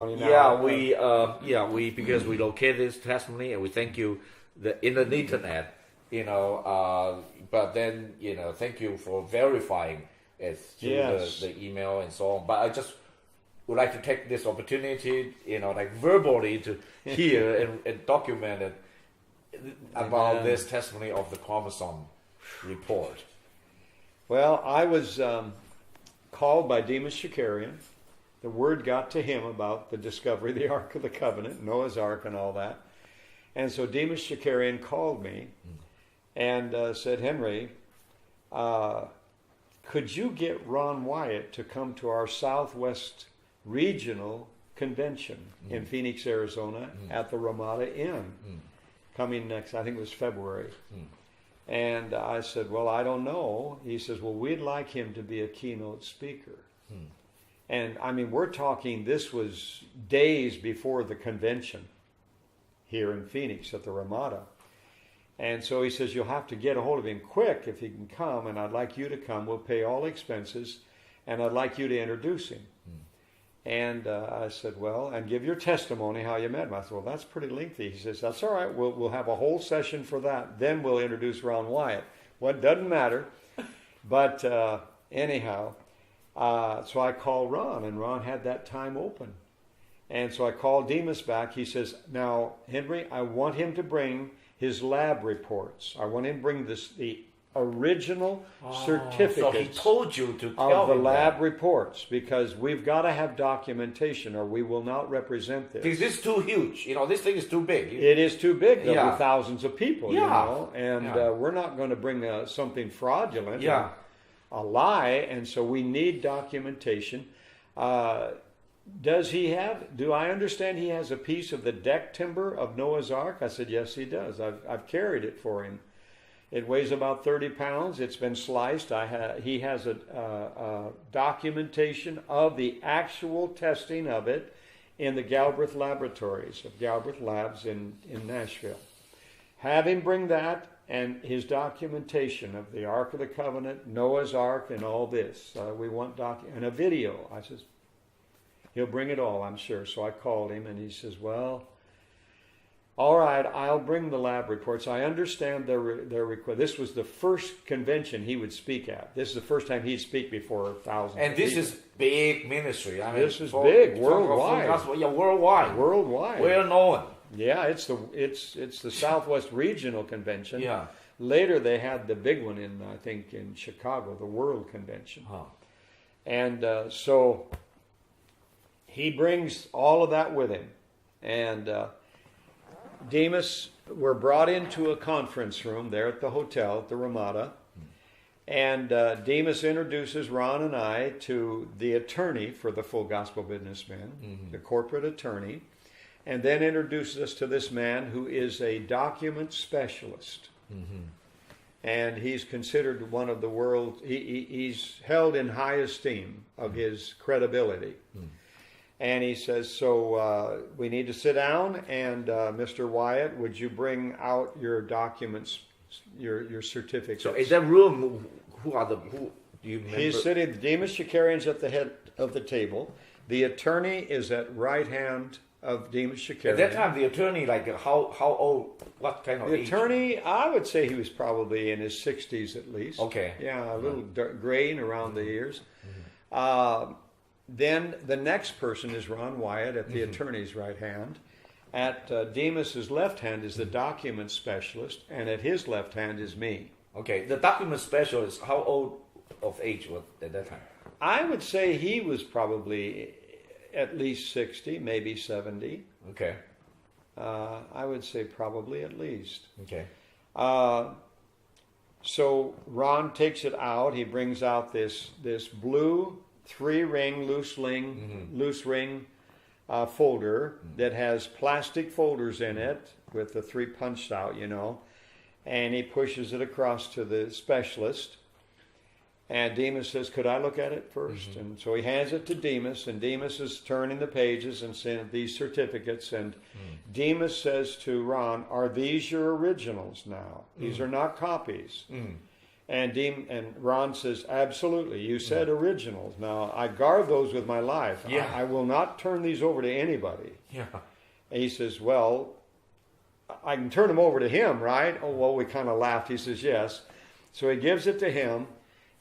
Because we located this testimony and we thank you in the internet, but then, thank you for verifying it through the email and so on. But I just would like to take this opportunity, verbally to hear and document it about this testimony of the chromosome report. Well, I was called by Demas Shakarian. The word got to him about the discovery of the Ark of the Covenant, Noah's Ark and all that. And so Demas Shakarian called me and said, Henry, could you get Ron Wyatt to come to our Southwest Regional Convention in Phoenix, Arizona at the Ramada Inn coming next, I think it was February. And I said, well, I don't know. He says, well, we'd like him to be a keynote speaker. And I mean, we're talking, this was days before the convention here in Phoenix at the Ramada. And so he says, you'll have to get a hold of him quick if he can come, and I'd like you to come. We'll pay all expenses, and I'd like you to introduce him. And I said, well, and give your testimony how you met him. I said, well, that's pretty lengthy. He says, that's all right. We'll have a whole session for that. Then we'll introduce Ron Wyatt. Well, it doesn't matter. But anyhow, so I called Ron, and Ron had that time open. And so I called Demas back. He says, now, Henry, I want him to bring his lab reports. I want him to bring the original certificates so he told you to tell of the him lab that. reports, because we've got to have documentation or we will not represent this. Because this is too huge. This thing is too big. It is too big. There'll be thousands of people, and we're not going to bring something fraudulent, or a lie, and so we need documentation. Do I understand he has a piece of the deck timber of Noah's Ark? I said, yes, he does. I've carried it for him. It weighs about 30 pounds. It's been sliced. He has a documentation of the actual testing of it in the Galbraith Laboratories of Galbraith Labs in Nashville. Have him bring that and his documentation of the Ark of the Covenant, Noah's Ark, and all this. We want and a video. I says, he'll bring it all, I'm sure. So I called him, and he says, well, all right, I'll bring the lab reports. I understand their request. This was the first convention he would speak at. This is the first time he'd speak before thousands and of this people. Is big ministry. I mean, this is big, worldwide. Worldwide. Worldwide. Well known. Yeah, it's the Southwest Regional Convention. Yeah. Later they had the big one in Chicago, the World Convention. And so he brings all of that with him, and Demas were brought into a conference room there at the hotel at the Ramada, and Demas introduces Ron and I to the attorney for the Full Gospel Businessmen, the corporate attorney, and then introduces us to this man who is a document specialist. And he's considered one of the world, he's held in high esteem of his credibility. And he says, so we need to sit down, and Mr. Wyatt, would you bring out your documents, your certificates? So in that room, who do you remember? He's sitting, Demas Shakarian's at the head of the table. The attorney is at right hand of Demas Shakarian. At that time, the attorney, how old, what kind of age? The attorney, I would say he was probably in his 60s at least. Okay. Yeah, a little graying around the ears. Then the next person is Ron Wyatt at the attorney's right hand. At Demas's left hand is the document specialist, and at his left hand is me. Okay, the document specialist, how old of age was at that time? I would say he was probably at least 60, maybe 70. Okay. I would say probably at least. Okay. So Ron takes it out. He brings out this blue 3-ring, loose ring folder that has plastic folders in it with the 3 punched out, and he pushes it across to the specialist. And Demas says, could I look at it first? And so he hands it to Demas, and Demas is turning the pages and saying these certificates. And Demas says to Ron, are these your originals now? These are not copies. And Ron says, absolutely. You said originals. Now, I guard those with my life. Yeah. I will not turn these over to anybody. Yeah. And he says, well, I can turn them over to him, right? Oh, well, we kind of laughed. He says, yes. So he gives it to him,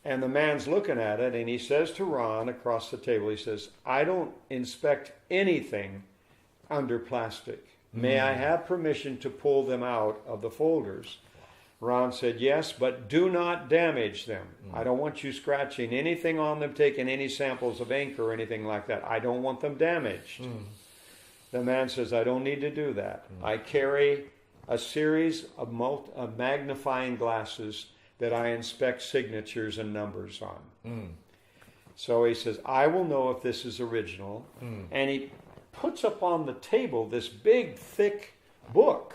and the man's looking at it, and he says to Ron across the table, he says, I don't inspect anything under plastic. May I have permission to pull them out of the folders? Ron said, yes, but do not damage them. I don't want you scratching anything on them, taking any samples of ink or anything like that. I don't want them damaged. The man says, I don't need to do that. I carry a series of magnifying glasses that I inspect signatures and numbers on. So he says, I will know if this is original. And he puts up on the table this big, thick book.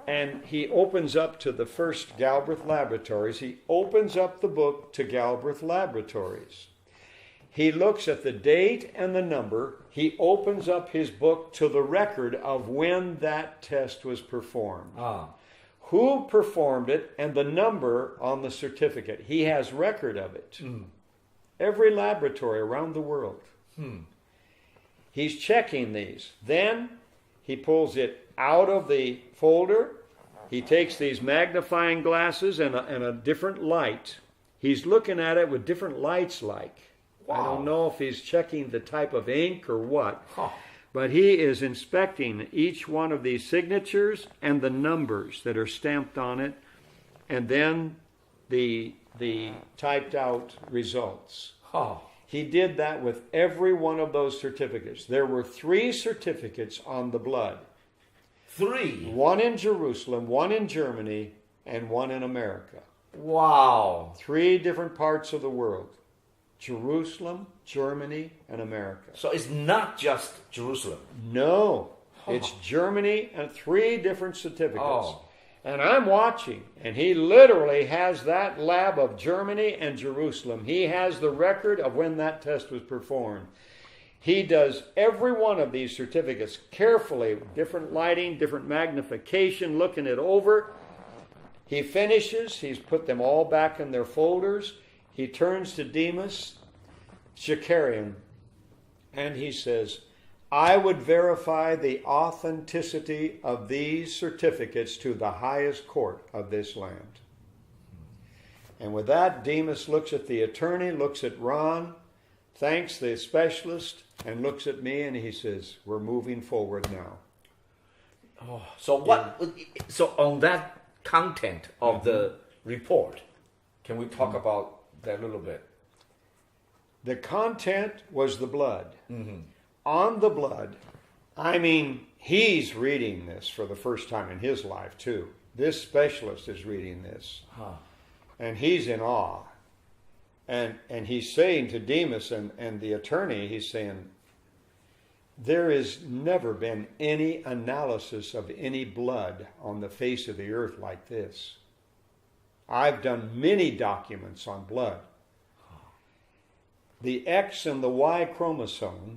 And he opens up to the first Galbraith Laboratories. He opens up the book to Galbraith Laboratories. He looks at the date and the number. He opens up his book to the record of when that test was performed. Who performed it and the number on the certificate. He has record of it. Every laboratory around the world. He's checking these. Then he pulls it out of the folder. He takes these magnifying glasses and a different light. He's looking at it with different lights like. Wow. I don't know if he's checking the type of ink or what. But he is inspecting each one of these signatures and the numbers that are stamped on it, and then the typed out results. He did that with every one of those certificates. There were 3 certificates on the blood. 3? One in Jerusalem, one in Germany, and one in America. Wow. 3 different parts of the world. Jerusalem, Germany, and America. So it's not just Jerusalem? No. It's Germany and 3 different certificates. And I'm watching, and he literally has that lab of Germany and Jerusalem. He has the record of when that test was performed. He does every one of these certificates carefully, different lighting, different magnification, looking it over. He finishes. He's put them all back in their folders. He turns to Demas Shakarian, and he says, I would verify the authenticity of these certificates to the highest court of this land. And with that, Demas looks at the attorney, looks at Ron, thanks the specialist, and looks at me, and he says, we're moving forward now. So on that content of the report, can we talk about that a little bit? The content was the blood. On the blood, I mean, he's reading this for the first time in his life, too. This specialist is reading this. And he's in awe. And he's saying to Demas and the attorney, he's saying, there has never been any analysis of any blood on the face of the earth like this. I've done many documents on blood. The X and the Y chromosomes